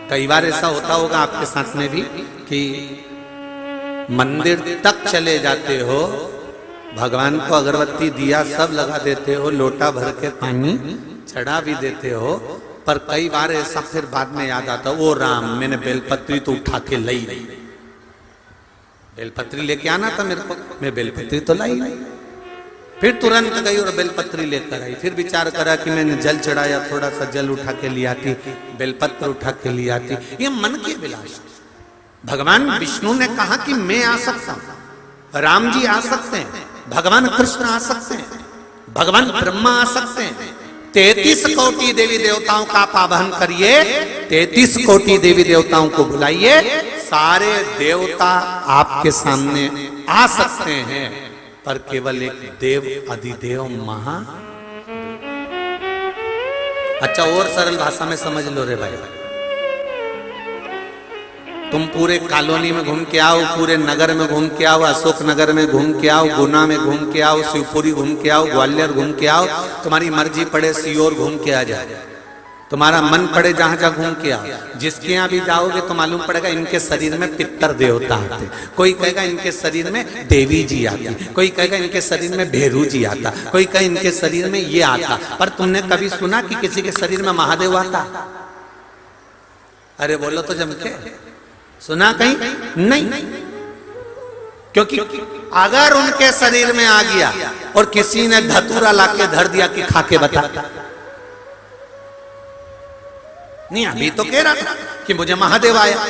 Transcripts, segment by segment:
कई बार ऐसा होता होगा आपके साथ में भी कि मंदिर तक चले जाते हो, भगवान को अगरबत्ती दिया सब लगा देते हो, लोटा भर के पानी चढ़ा भी देते हो, पर कई बार ऐसा फिर बाद में याद आता, ओ राम मैंने बेलपत्री तो उठा के लाई, बेलपत्री लेके आना था मेरे को, मैं बेलपत्री तो लाई नहीं। फिर तुरंत गई और बेलपत्री लेकर आई, फिर विचार करा कि मैंने जल चढ़ाया, थोड़ा सा जल उठा के ले आती, बेलपत्र उठा के ले आती। ये मन की अभिलाषा। भगवान विष्णु ने कहा कि मैं आ सकता हूं, राम जी आ सकते हैं, भगवान कृष्ण आ सकते हैं, भगवान ब्रह्मा आ सकते हैं। 33 कोटि देवी देवताओं का आप आवाहन करिए, 33 कोटि देवी देवताओं को बुलाइए, सारे देवता आपके सामने आ सकते हैं, पर केवल एक देव अधिदेव महा। अच्छा और सरल भाषा में समझ लो रे भाई, तुम पूरे कॉलोनी में घूम के आओ, पूरे नगर में घूम के आओ, अशोक नगर में घूम के आओ, गुना में घूम के आओ, शिवपुरी घूम के आओ, ग्वालियर घूम के आओ, तुम्हारी मर्जी पड़े सीहोर घूम के आ जाए, तुम्हारा मन पड़े जहां जहां घूम के आओ। जिसके यहाँ भी जाओगे तो मालूम पड़ेगा इनके शरीर में पितर देवता आते, कोई कहेगा इनके शरीर में देवी जी आती, कोई कहेगा इनके शरीर में भैरू जी आता, कोई कहे इनके शरीर में ये आता। पर तुमने कभी सुना कि किसी के शरीर में महादेव आता? अरे बोलो तो जम के, सुना कहीं? नहीं। क्योंकि अगर उनके शरीर में आ गया और किसी ने धतूरा लाके धर दिया कि खा के बता, नहीं अभी तो कह रहा था कि मुझे महादेव आया,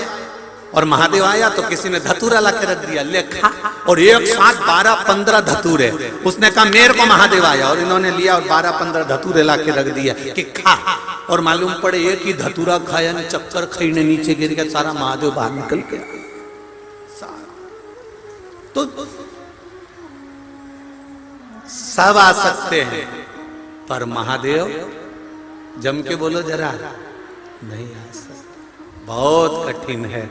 और महादेव आया तो किसी ने धतूरा लाके रख दिया, ले खा, और एक साथ 12-15 धतूरे, उसने कहा मेरे को महादेव आया, और इन्होंने लिया और 12-15 धतूरे लाके रख दिया कि खा, और मालूम पड़े एक ही धतूरा खाया ने चक्कर खाई ने नीचे गिर गया, सारा महादेव बाहर निकल गया। तो सब आ सकते हैं, पर महादेव जम के बोलो जरा, नहीं आ सकता, बहुत कठिन है।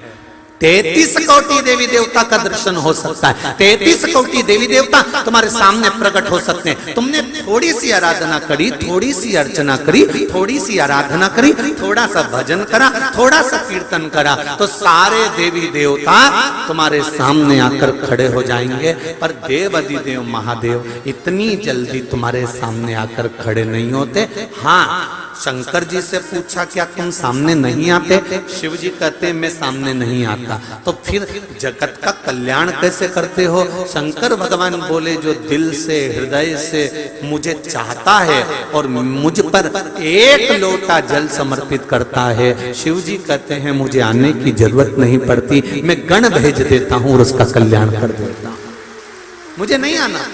33 कोटि देवी देवता का दर्शन हो सकता है, 33 कोटि देवी देवता तुम्हारे सामने प्रकट हो सकते हैं। तुमने थोड़ी सी आराधना करी, थोड़ी सी अर्चना करी, थोड़ी सी आराधना करी, थोड़ा सा भजन करा, थोड़ा सा कीर्तन करा, तो सारे देवी देवता तुम्हारे सामने आकर खड़े हो जाएंगे। पर देव अधिदेव महादेव इतनी जल्दी तुम्हारे सामने आकर खड़े नहीं होते। हाँ, शंकर जी से पूछा क्या तुम सामने नहीं आते? शिव जी कहते मैं सामने नहीं आता। तो फिर जगत का कल्याण कैसे करते हो? शंकर भगवान बोले जो दिल से हृदय से मुझे चाहता है और मुझ पर एक लोटा जल समर्पित करता है, शिव जी कहते हैं मुझे आने की जरूरत नहीं पड़ती, मैं गण भेज देता हूं और उसका कल्याण कर देता हूं, मुझे नहीं आना,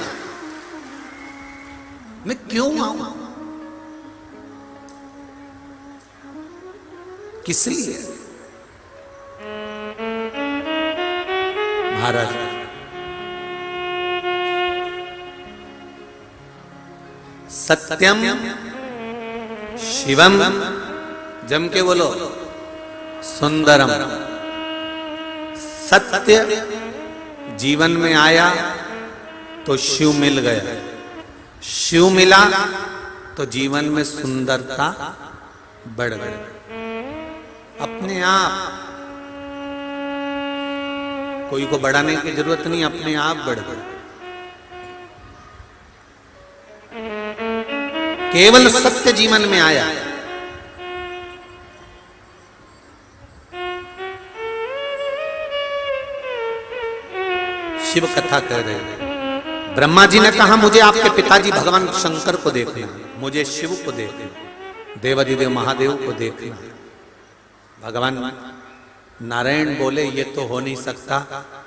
मैं क्यों आऊं? किस लिए? महाराज सत्यम शिवम, जम के बोलो, सुंदरम। सत्य जीवन में आया तो शिव मिल गया, शिव मिला तो जीवन में सुंदरता बढ़ गई। अपने आप कोई को बढ़ाने की जरूरत नहीं, अपने आप बढ़ गए। केवल सत्य जीवन में आया। शिव कथा कह रहे हैं। ब्रह्मा जी ने कहा मुझे आपके पिताजी भगवान शंकर को देखना, मुझे शिव को देखना, देवाधिदेव महादेव को देखना। भगवान नारायण बोले ये तो हो नहीं सकता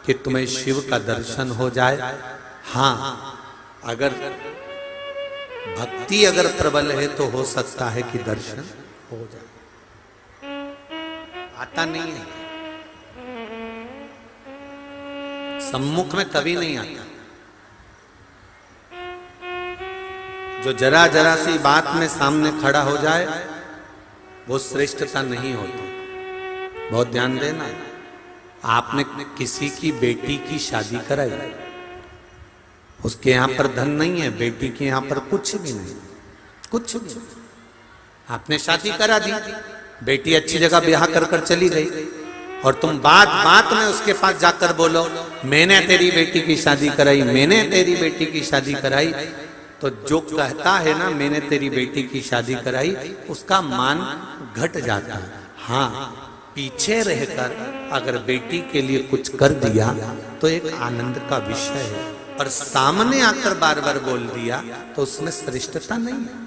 कि तुम्हें शिव का दर्शन हो जाए। हाँ, अगर भक्ति अगर प्रबल है तो हो सकता है कि दर्शन हो जाए, आता नहीं है, सम्मुख में कभी नहीं आता। जो जरा जरा सी बात में सामने खड़ा हो जाए वो श्रेष्ठता नहीं होती। बहुत ध्यान देना, आपने किसी की बेटी की शादी कराई, उसके यहां पर धन नहीं है, बेटी के यहां पर कुछ भी नहीं, कुछ भी। आपने शादी करा दी, बेटी अच्छी जगह ब्याह कर कर चली गई और तुम बात बात में उसके पास जाकर बोलो मैंने तेरी बेटी की शादी कराई, मैंने तेरी बेटी की शादी कराई, तो जो कहता है ना मैंने तेरी बेटी की शादी कराई, उसका मान घट जाता है। हाँ, पीछे रहकर अगर बेटी के लिए कुछ कर दिया तो एक आनंद का विषय है, और सामने आकर बार बार बोल दिया तो उसमें श्रेष्ठता नहीं है।